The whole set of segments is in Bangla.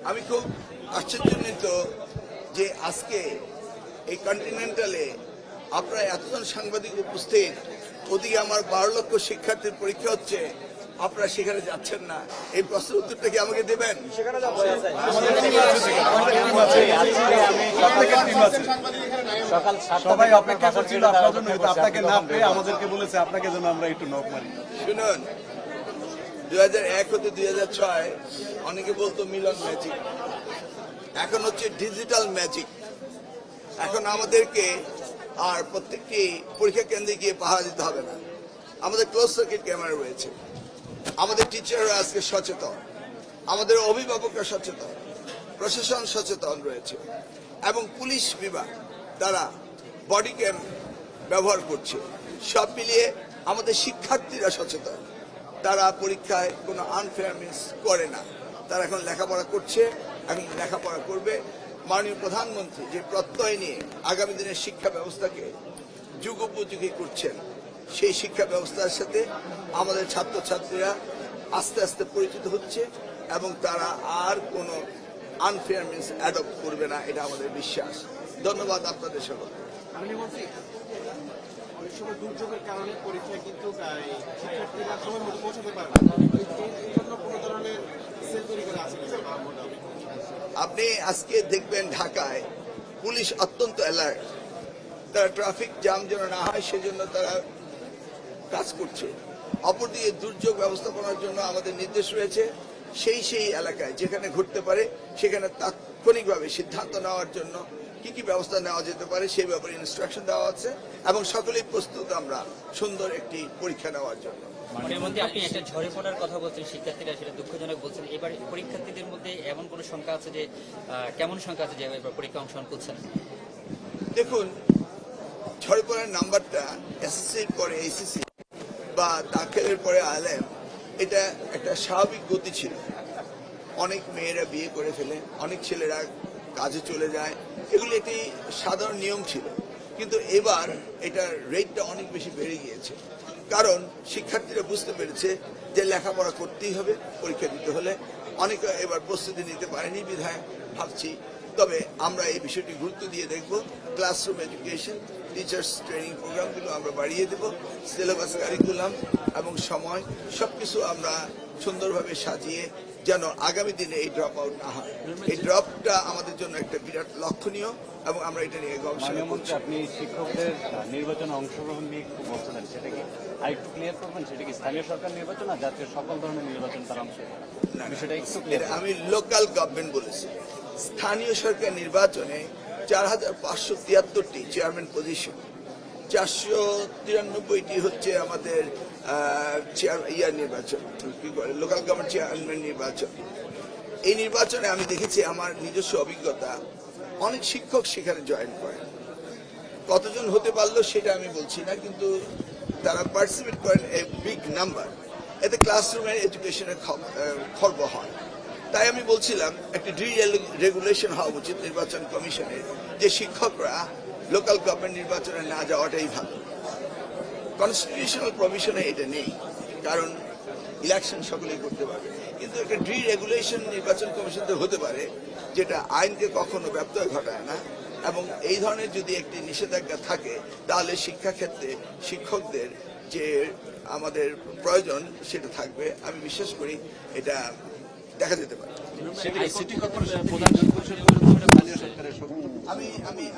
আমি খুব আশ্চর্যান্বিত যে আজকে এই কন্টিনেন্টালে আপনারা এতজন সাংবাদিক উপস্থিত, ওদিকে আমার 12 লক্ষ শিক্ষার্থীর পরীক্ষা হচ্ছে, আপনারা সেখানে যাচ্ছেন না। এই প্রশ্নের উত্তরটা কি আমাকে দেবেন? সবাই অপেক্ষা করছিল আপনার জন্য, আপনাকে না পেয়ে আমাদেরকে বলেছে আপনাকে যেন আমরা একটু নক মারি। শুনুন, 2001 হতে 2006 অনেকে বলতো মিলন ম্যাজিক, এখন হচ্ছে ডিজিটাল ম্যাজিক। এখন আমাদেরকে আর প্রত্যেকটি পরীক্ষা কেন্দ্রে গিয়ে পাহারা দিতে হবে না, আমাদের ক্লোজ সার্কিট ক্যামেরা রয়েছে। আমাদের টিচাররা আজকে সচেতন, আমাদের অভিভাবকরা সচেতন, প্রশাসন সচেতন রয়েছে এবং পুলিশ বিভাগ তারা বডি ক্যাম ব্যবহার করছে। সব মিলিয়ে আমাদের শিক্ষার্থীরা সচেতন, তারা পরীক্ষায় কোনো আনফেয়ারনেস করে না। তারা এখন লেখাপড়া করছে, এখন লেখাপড়া করবে। মাননীয় প্রধানমন্ত্রী যে প্রত্যয় নিয়ে আগামী দিনের শিক্ষা ব্যবস্থাকে যুগোপযোগী করছেন, সেই শিক্ষা ব্যবস্থার সাথে আমাদের ছাত্রছাত্রীরা আস্তে আস্তে পরিচিত হচ্ছে এবং তারা আর কোনো আনফেয়ারনেস অ্যাডপ্ট করবে না, এটা আমাদের বিশ্বাস। ধন্যবাদ আপনাদের সকলকে। অনেক সময় দুর্যোগের কারণে পরীক্ষায় কিন্তু শিক্ষার্থীরা সময় মতো পৌঁছাতে পারে না, এই জন্য কোনো ধরনের সেল তৈরি করা আছে। আপনি আজকে দেখবেন ঢাকায় পুলিশ অত্যন্ত অ্যালার্ট, তারা ট্রাফিক জ্যাম যেন না হয় সেজন্য তারা কাজ করছে। অপরদিকে দুর্যোগ ব্যবস্থাপনার জন্য আমাদের নির্দেশ রয়েছে, সেই এলাকায় যেখানে ঘটতে পারে সেখানে তাৎক্ষণিকভাবে সিদ্ধান্ত নেওয়ার জন্য কি কি ব্যবস্থা নেওয়া যেতে পারে সেই ব্যাপারে ইনস্ট্রাকশন দেওয়া আছে এবং সকলেই প্রস্তুত আমরা সুন্দর একটি পরীক্ষা নেওয়ার জন্য। এর মধ্যে আপনি একটা ঝরে পড়ার কথা বলছেন, শিক্ষার্থীরা সেটা দুঃখজনক বলছেন। এবার পরীক্ষার্থীদের মধ্যে এমন কোনো সংখ্যা আছে যে কেমন সংখ্যা আছে যে এবার পরীক্ষা অংশগ্রহণ করছেন? দেখুন, ঝরে পড়ার নাম্বারটা এসএসসির পরে এইচএসসি বা দাখিলের পরে আইএলএম, এটা একটা স্বাভাবিক গতি ছিল। অনেক মেয়েরা বিয়ে করে ফেলে, অনেক ছেলেরা কাজে চলে যায়, এগুলি একটি সাধারণ নিয়ম ছিল। কিন্তু এবার এটার রেটটা অনেক বেশি বেড়ে গিয়েছে, কারণ শিক্ষার্থীরা বুঝতে পেরেছে যে লেখাপড়া করতেই হবে পরীক্ষা দিতে হলে। অনেকে এবার প্রস্তুতি নিতে পারেনি বিধায় ভাবছি, তবে আমরা এই বিষয়টি গুরুত্ব দিয়ে দেখব। ক্লাসরুম এডুকেশন, টিচার্স ট্রেনিং প্রোগ্রামগুলো আমরা বাড়িয়ে দেব, সিলেবাস কারিকুলাম এবং সময় সবকিছু আমরা সুন্দরভাবে সাজিয়ে যেন আগামী দিনে এই ড্রপ আউট না হয়। এই ড্রপটা আমাদের জন্য একটা বিরাট লক্ষণীয় এবং আমরা এটা নিয়ে গবেষণা করছি। আপনি শিক্ষকদের নির্বাচনে অংশগ্রহণ নিয়ে খুব বলছিলেন, সেটা কি আরেকটু ক্লিয়ার করবেন? সেটা কি স্থানীয় সরকার নির্বাচন আর জাতীয় সকল ধরনের নির্বাচন তার অংশ? সেটা একটু ক্লিয়ার। আমি লোকাল গভর্নমেন্ট বলেছি। স্থানীয় সরকার নির্বাচনে 4573টি চেয়ারম্যান পজিশন, 493টি হচ্ছে আমাদের নির্বাচন, কি করে লোকাল গভর্নমেন্ট চেয়ারম্যান নির্বাচন। এই নির্বাচনে আমি দেখেছি, আমার নিজস্ব অভিজ্ঞতা, অনেক শিক্ষক সেখানে জয়েন করেন। কতজন হতে পারলো সেটা আমি বলছি না, কিন্তু তারা পার্টিসিপেট করেন এ বিগ নাম্বার। এতে ক্লাসরুমের এডুকেশনের খর্ব হয়। তাই আমি বলছিলাম একটা রেগুলেশন হওয়া উচিত নির্বাচন কমিশনের, যে শিক্ষকরা লোকাল গভর্নমেন্ট নির্বাচনে না যাওয়াটাই ভালো। কনস্টিটিউশনাল প্রভিশনে এটা নেই, কারণ ইলেকশন সকলেই করতে পারবে, কিন্তু একটা রেগুলেশন নির্বাচন কমিশনতে হতে পারে যেটা আইনকে কখনো ব্যত্যয় ঘটায় না। এবং এই ধরনের যদি একটি নিষেধাজ্ঞা থাকে, তাহলে শিক্ষাক্ষেত্রে শিক্ষকদের যে আমাদের প্রয়োজন সেটা থাকবে। আমি বিশ্বাস করি এটা দেখা যেতে পারে।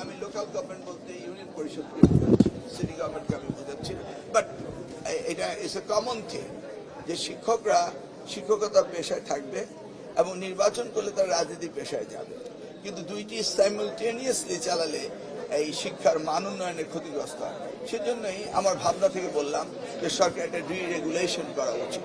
আমি লোকাল গভর্নমেন্ট বলতে ইউনিয়ন পরিষদকে, সিটি গভর্নমেন্টকে আমি বোঝাচ্ছি। বাট এটা ইজ এ কমন থিং যে শিক্ষকরা শিক্ষকতার পেশায় থাকবে এবং নির্বাচন করলে তারা রাজনীতি পেশায় যাবে, কিন্তু দুইটি সাইমালটেনিয়াসলি চালালে এই শিক্ষার মান উন্নয়নের ক্ষতিগ্রস্ত হয়। সেজন্যই আমার ভাবনা থেকে বললাম যে সরকার একটা রেগুলেশন করা উচিত।